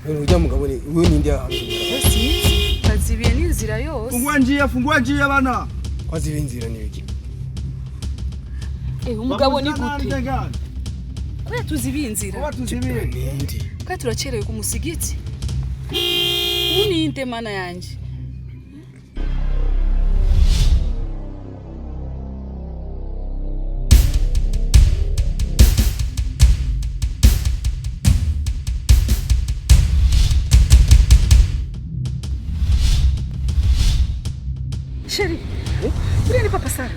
Ujya mugabo ni wewe ninde Sinzi kazibiye n'inzira yose. Fungua njia bana. Kwazibiye inzira ni iki? Umugabo ni gute? Oya tuzibiye inzira. Oya tuzibiye. Ninde? Kandi turacerewe ku musigiti. Uninde mana yanje. Chérie, uriya ni papa Sara.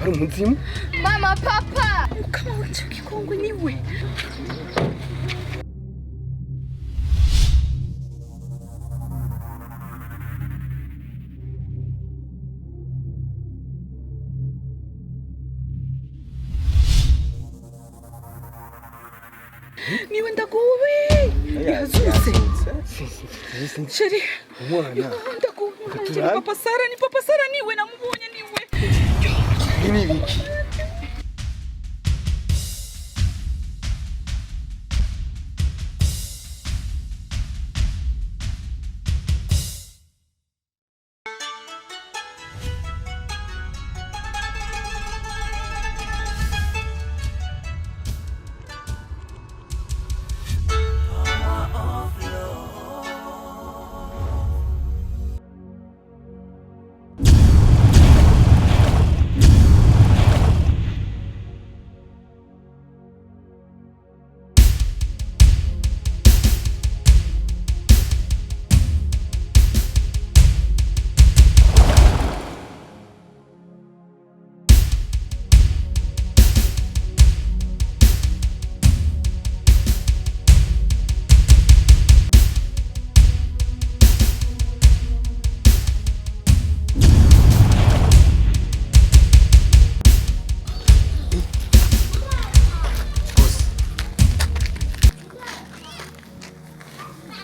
Ari umuzimu? Mama, papa! Kama wacha kikongo niwe. Niwe ndagowe. Yazuse. Chérie. Umwana. Ndagowe. Papa Sara niwe namubonye niwe. Ni biki?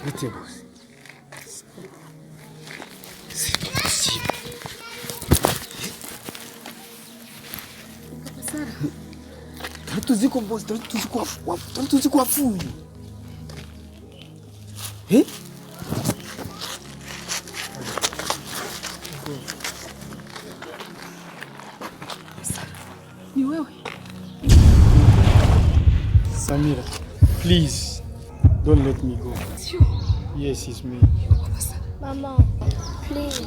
Écoutez, boss. C'est pas possible. Papa Sara. Tuzi ko boss, tuzi ko afuye. Eh? Ni wewe. Samira, please don't let me go. Sio. Yes, it's me. Mama, please.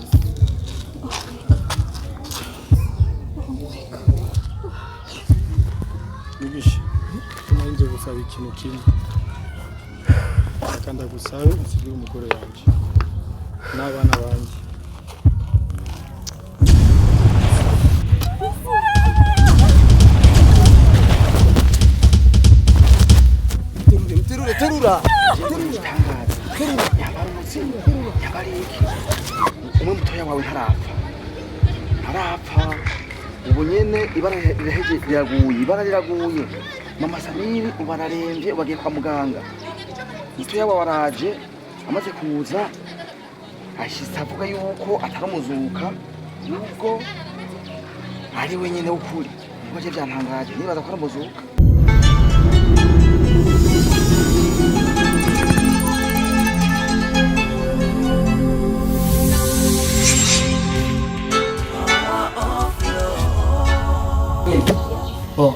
Mugisha, tunaanza gusaba ikintu kimwe. Kanda gusabe usigire umugore wanje. N'abana banje. Terura. Umwe mutoya wawe harapfa. Ubu nyene ibara riraguye. Mama Samiri ubararembye bagiye kwa muganga. Mutoya wawe araje amaze kuza ashitse avuga yuko ataramuzuka nubwo ari wenyene ukuri. Nibyo byantangaje nibaza ko aramuzuka. Oh,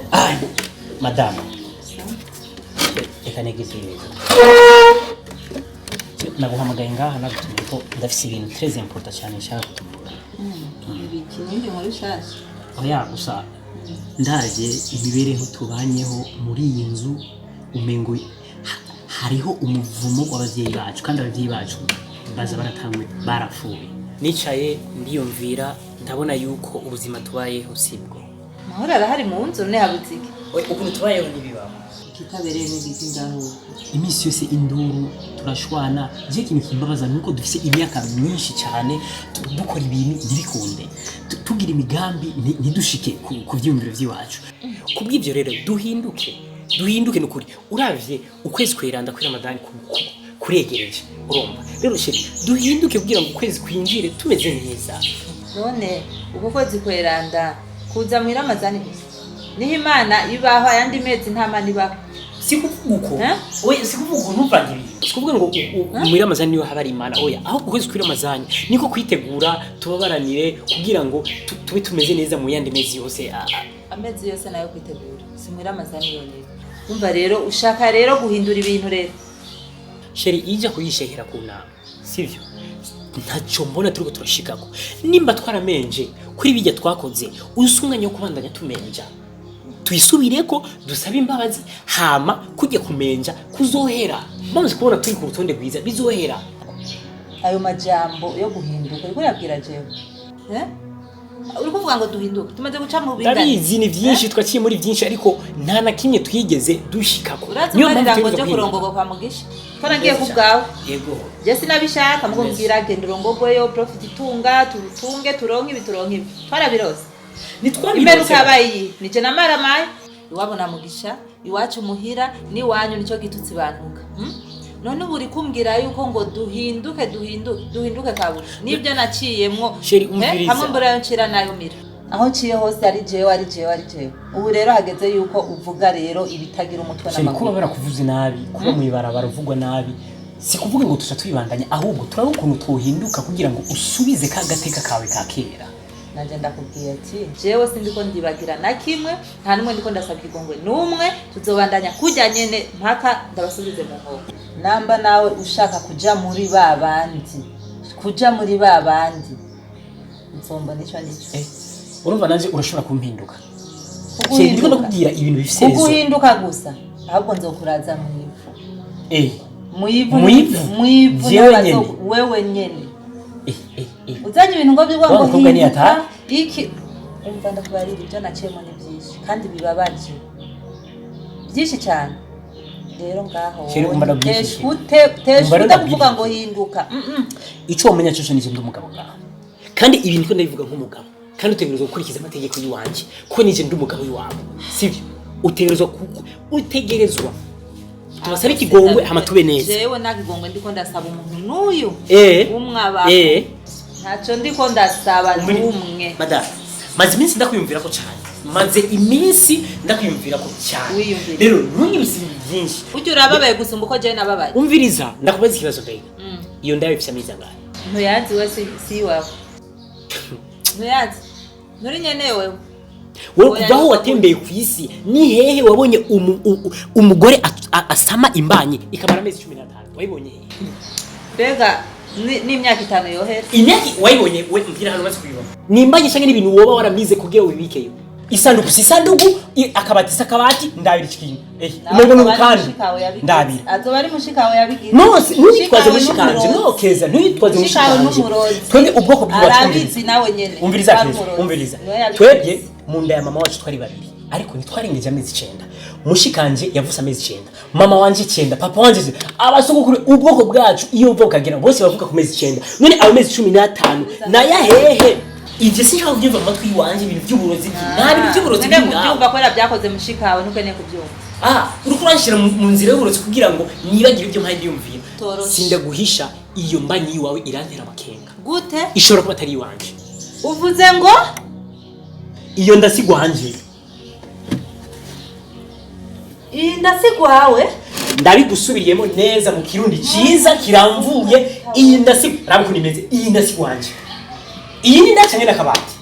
madame. Reka negizire. Naguhamagaye ngaha nagutumye ko ndafise ibintu très important cyane nshaka kutubura. Ibiki nindi muri shasha. Oya gusa ndaje imibereho tubanyeho muri iyi nzu umengo hariho umuvumo w'abavyeyi bacu kandi abavyeyi bacu baza baratangwe barapfuye. Nicaye ndiyumvira ndabona yuko ubuzima tubayeho sibwo. Mahoro arahari mu nzu ne habuzike. Ukuntu tubayeho ntibibaho. Kitabereye n'igizi ngaho. Imisi yose induru turashwana je kintu kimbabaza nuko dufise imyaka myinshi cyane dukora ibintu ntibikunde tugira imigambi ntidushike ku vyumviro vyiwacu kubw'ivyo rero duhinduke nukuri uravye ukwezi kweranda kuri Ramadani kuregereje urumva rero sheri duhinduke kugira ngo ukwezi kwinjire tumeze neza none uko kwezi kweranda kuza mu Ramadani niho Imana ibaho ayandi mezi nta mani baho sikuvuga uko oya sikuvuga uko ntuvange ibintu sikuvuga ngo muri Ramazani niyo habari imana oya aho kukwezi kuri Ramazani niko kwitegura tubabaranire kugira ngo tube tumeze neza mu yandi mezi yose amezi yose nayo kwitegura si muri Ramazani yonyine umva rero ushaka rero guhindura ibintu rero sheri ija kuyishehera ku nama sivyo ntacyo mbona turiko turashikako nimba twaramenje kuri bijya twakoze usumwanya wo kubandanya tumenja tuyisubireko dusabe imbabazi hama kujya kumenja kuzohera maze kubona turi ku rutonde rwiza bizohera ayo majambo yo guhinduka iko yabwira jewe uri kuvuga ngo duhinduke tumaze guca mu bingana ndabizi ni byinshi twaciye muri byinshi ariko nta na kimwe twigeze dushikako niyo mpamvu tuje kurongogo kwa mugisha ko nagiye kubwawe yego je sinabishaka mugo mbwira genda urongogoyo profit itunga turutunge turonke ibituronke twarabirose imeruka yabaye nije namara maye iwabona mugisha iwacu muhira ni wanyu nico gitutsi bantuka none buri kumbwira yuko ngo duhinduke kaburi nibyo naciyemwo hamwe mbura yo ncira nayo mira aho ciye hose ari jewe ubu rero hageze yuko uvuga rero ibitagira umutwe n'amaguru kuba barakuvuze nabi kuba muyibarabara uvugwa nabi si kuvuga ngo tuca twibandanya ahubwo turaba ukuntu tuhinduka kugira ngo usubize ka gateka kawe ka kera nanje ndakubwiye ati jewe sindiko ndibagira na kimwe nta numwe ndiko ndasabye igongwe numwe tuzobandanya kujya nyene mpaka ndabasubize mu nkoko namba nawe ushaka kuja muri babandi nzomba nico urumva nanje urashobora kumpinduka je ndiko ndakubwira ibintu bifise kuguhinduka gusa ahubwo nzokuraza mu ivu wewe nyene uzanye ibintu ngo bigwa ngo hinduka iki umva ndakubarira ibyo naciyemo ni byinshi kandi bibabaje byinshi cyane rero ngaho teshute kuvuga ngo hinduka icyo wamenya cyo nije ndi umugabo ngaho kandi ibintu ko ndabivuga nk'umugabo kandi utegerezwa gukurikiza amategeko y'uwanje ko nije ndi umugabo y'uwawe sivyo utegerezwa tubasaba ikigongwe hama tube neza jewe nagigongwe ndiko ndasaba umuntu n'uyu umwaba ntacyo ndiko ndasaba n'umwe madame maze iminsi ndakwiyumvira ko cyane rero ntunyibise byinshi ujye urababaye gusumba uko jewe nababaye umviriza ndakubaza ikibazo mbega iyo ndayo ifite amezi angahe ntuyazi we si wawe ntuyazi nturi nyene wewe kuvaho watembeye ku isi ni hehe wabonye umugore asama imbanyi ikamara amezi 15 wayibonye bega n'imyaka 5 yohera imyaka wayibonye we mbira hano basi kuyibona nimbanyi cyangwa n'ibintu woba waramize kugira wibikeyo isanduku akabati ndabira ikintu umego n'ukandi ndabira azoba ari mushikawe yabigira no ntitwaze mushikanje no keza ntitwaze mushikanje twende ubwoko bw'abatumviriza nawe nyene umviriza twebye mu nda ya mama wacu twari babiri ariko ntitwarengeje amezi 9 mushikanje yavuze amezi 9 mama wanje 9 papa wanje abasogokuru ubwoko bwacu iyo uva ukagera bose bavuga ku mezi 9 none abo mezi 15 na yahehe ije sinshaka kubyumva amatwi wanje ibintu by'uburozi nabi by'uburozi byumva ko byakoze mushikawe nukeneye kubyumva urukuranshira mu nzira y'uburozi kugira ngo nibagire ibyo mpaye byumviye sinda guhisha iyo mbanyi wawe irantera amakenga gute ishobora kuba atari wanje uvuze ngo iyo ndasigwanje ndasigwawe ndabigusubiriyemo neza mu kirundi cyiza kiramvuye iyi ndasigwa nimeze iyi ndasigwanje iyi ni ndacanye nakabati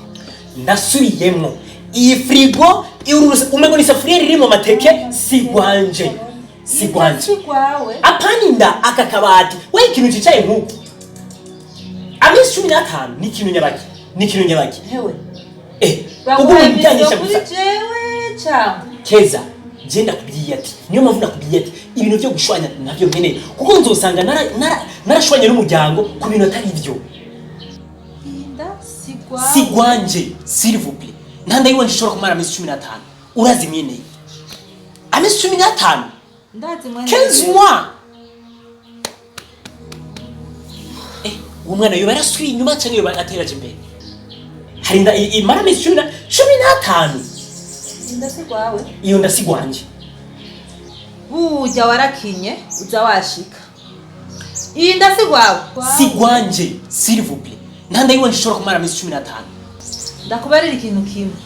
ndasubiyemo iyi frigo umego ni safuriya iri mu mateke sigwanje apaninda aka kabati we ikintu cicaye nk'uko amezi 15 ni ikintu nyabaki hewe ubwo bijyanyisha gusa jewe cyangwa keza genda kubwiye ati niyo mpamvu nakubwiye ati ibintu byo gushwanya nabyo nkeneye kuko nzosanga narashwanya n'umuryango ku bintu atari byo sigwanje s'il vous plaît ntanda yiwanje ishobora kumara amezi 15 urazi mweneye amezi 15 ndazi mweneye 15 mois umwana yo barasuye inyuma cyane yo ateraje imbere harinda imara amezi 15 ndasigwawe iyo ndasigwanje bujya warakinye uza washika iyi ndasigwawe sigwanje s'il vous plaît ntanda yiwanje ishobora kumara amezi 15 ndakubarira ikintu kimwe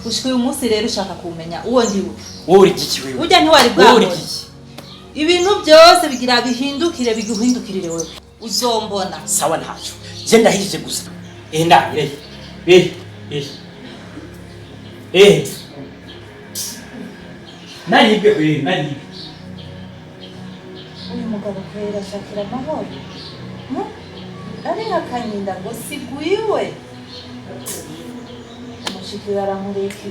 gushika uyu munsi rero ushaka kumenya uwo ndiwe. wowe uri iki wewe Burya ntiwari wowe uri bwabona. iki Ibintu byose bigira bihindukire biguhindukirire wewe. Uzombona. sawa ntacyo je ndahije gusa ndahire naribwe naribwe Uyu mugabo kwera shakira amahoro. Ari hakanyinda ngo sigwiwe. Mushiki yaramureke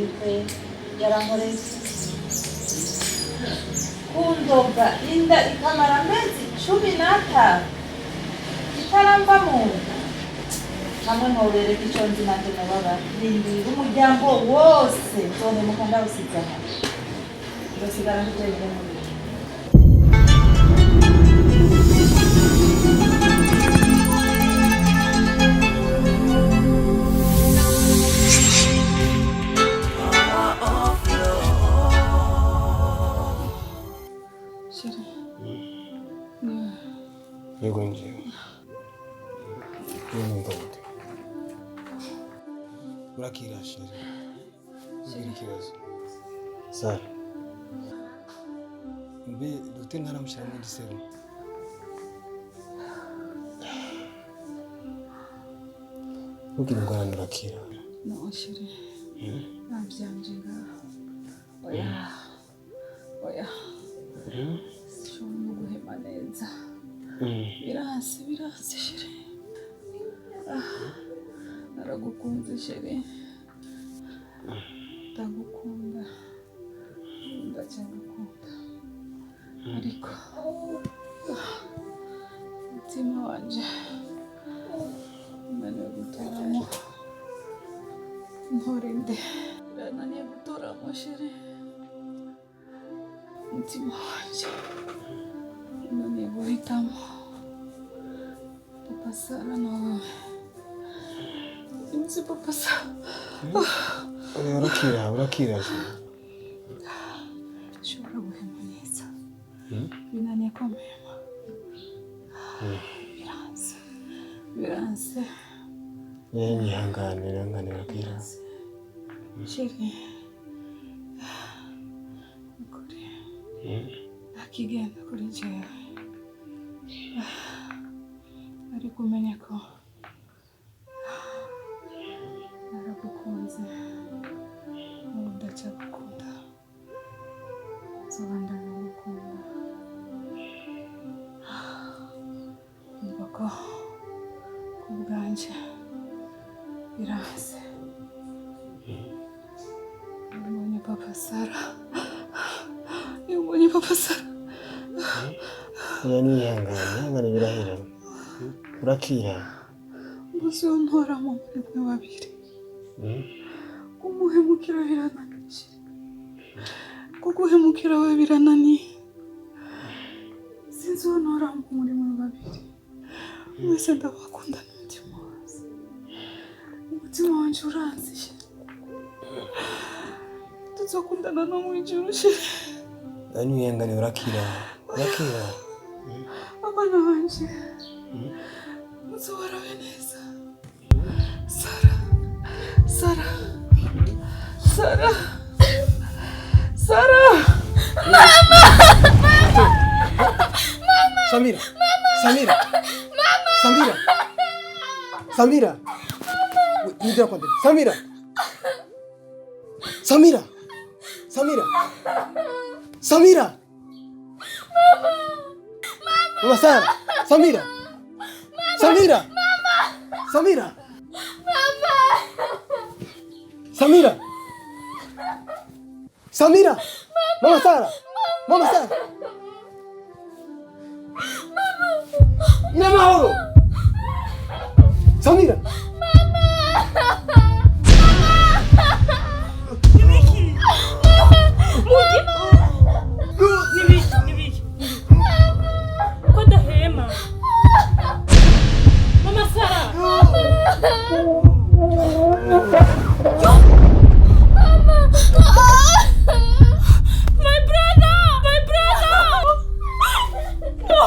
yaramureke. Kundoga inda ikamara amezi 15 itaramba mu hamwe ntorereka icyo nzi nanjye nababa rindira umuryango wose nzohemuka ndawusigana ndosigara nditenyere muri Yego nje. Numva gute? Urakira sheri. Ziri kibazo. Sara. Mbe dute ntaramushyira muri serum. Ugira ngo urakira. No shiri. Nabyanje ngaho. Oya. Shobora guhema neza. Birase shiri. Naragukunze shiri. Ndagukunda. Ndacyagukunda. Ariko umutima wanje unaniwe gutoramo ntorinde. Birananiye gutoramo shiri. Umutima wanje unaniye guhitamo. Papa Sara na wowe. Imzi Papa Sara. Urakira. Shobora guhema neza. Binaniye ko mpema. Biranse. Nyihanganira kira. Sheri. Ukuri. Akigenda kuri jewe. Ariko umenya ko naragukunze. Ubu ndacyagukunda. Nzobandanya gukunda. Umva ko ku bwanjye biranse. Mbonye Papa Sara. Mbonye Papa Sara. Nihangane birahera. Urakira. Muzi untoramo muri mwe babiri. Kumuhemukira birananiye. Kuguhemukira we birananiye. Sinzontoramo muri mwe babiri. Mwese ndabakunda n'umutima wose. Umutima wanje uranziye. Tuzokundana no mu ijuru shiri. Nihangane urakira. Abana banje muzobarabe neza. Sara. Samira. Nidra kwante. Samira. Mama Sara. Samira. Mama Sara. Namahoro. Samira. Nibiki. Ko ndahema. Mama Sara. My brother. No.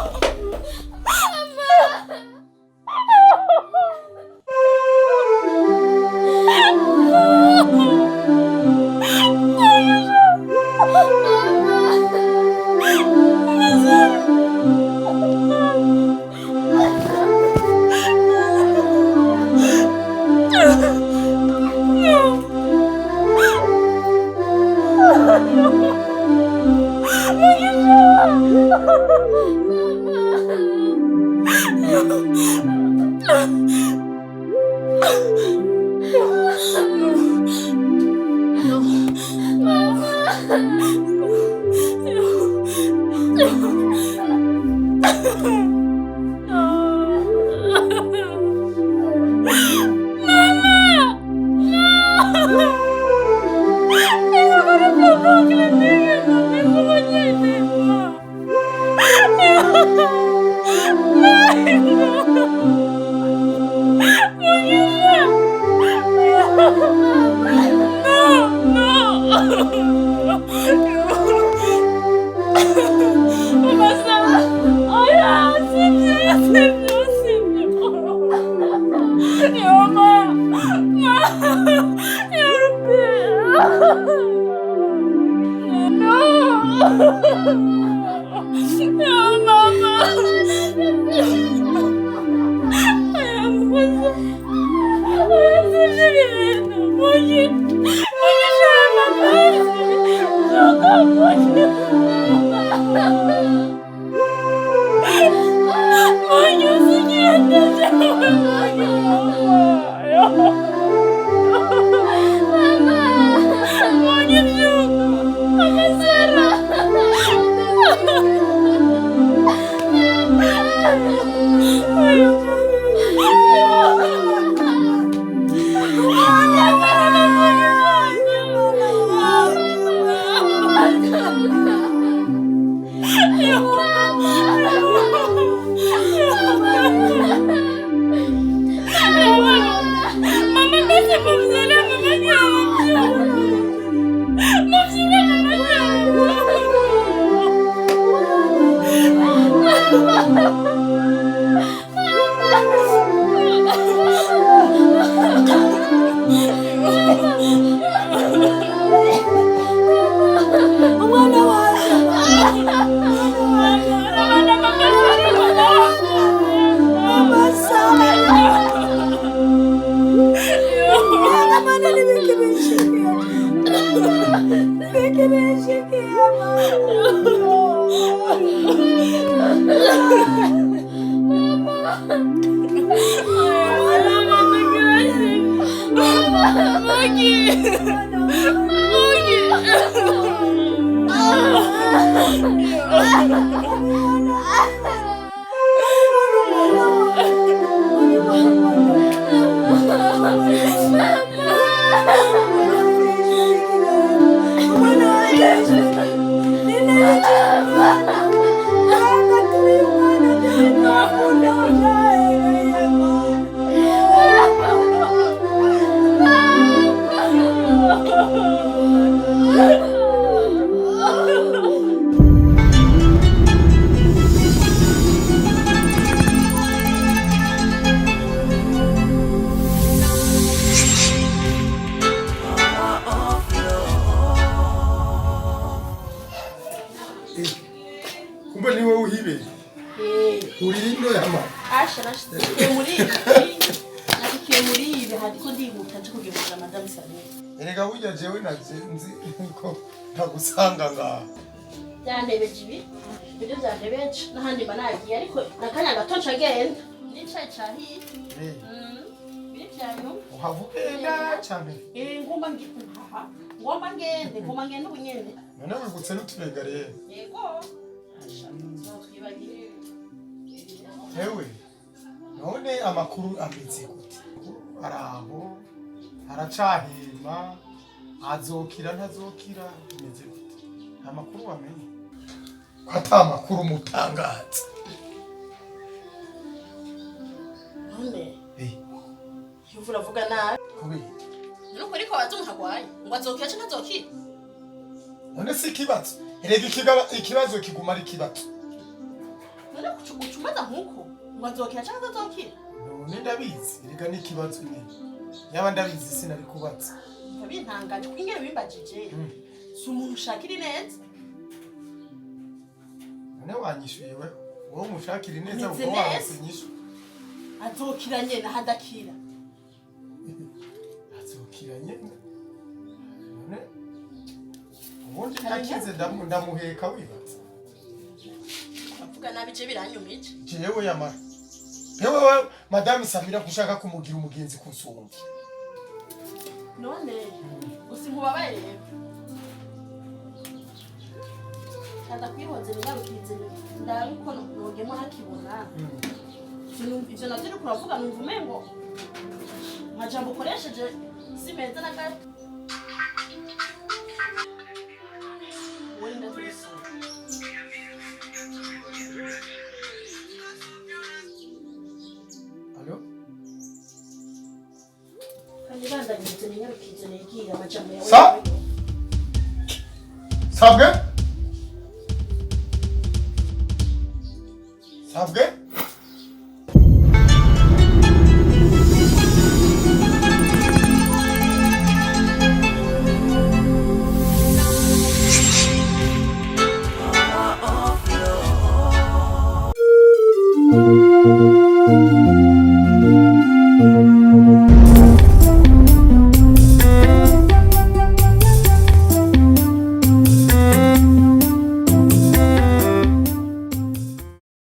kumbe niwe uhibe uri ino yama asha nashikiye muri ibi hariko ndibuka nje kugemura madame Samuel erega burya jewe nazenzi ko ntagusanga ngaha byandebeje ibi ibyo byandebeje n'ahandi banagiye ariko nakanya gato ncagenda nicaye cahiye biri cyane uhavugenda cyane ngomba ngende ubunyene none wigutse n'uturega rero yego hewe none amakuru ameze gute araho aracahema azokira ntazokira imeze gute amakuru wamenye ata amakuru mutangaza none yuvura vuga nabi kubera nuko ariko wazumuhagwaye ngo azokira cyangwa ntazokira none si ikibazo erega ikibazo kiguma ari ikibazo none kucumaza nkuko ngo azokira cyangwa ntazokira none ndabizi erega ni ikibazo nyine yaba ndabizi sinari kubaza bintangaje kuko ingene bimbajije si umuntu ushakira neza none wanyishuye we wowe umushakira neza Meze uko neza. wasinyisha azokira nyene hadakira azokira nyene none ubundi nakize ndamuheka wibaza bavuga nabi je biranyumije jewe yamara yewe madame Samira kushaka kumugira umugenzi kusumba none usinkubabaye rero kada kwihoze ningarukize ndabiko nogemo nakibona ivyo navyo uriko uravuga numva umengo majambo ukoresheje si meza na gato wenda twese Allo? kandi bandagitse ningarukize nigira amajambo yawe Sa? Sabwe? Sabwe? Thank you.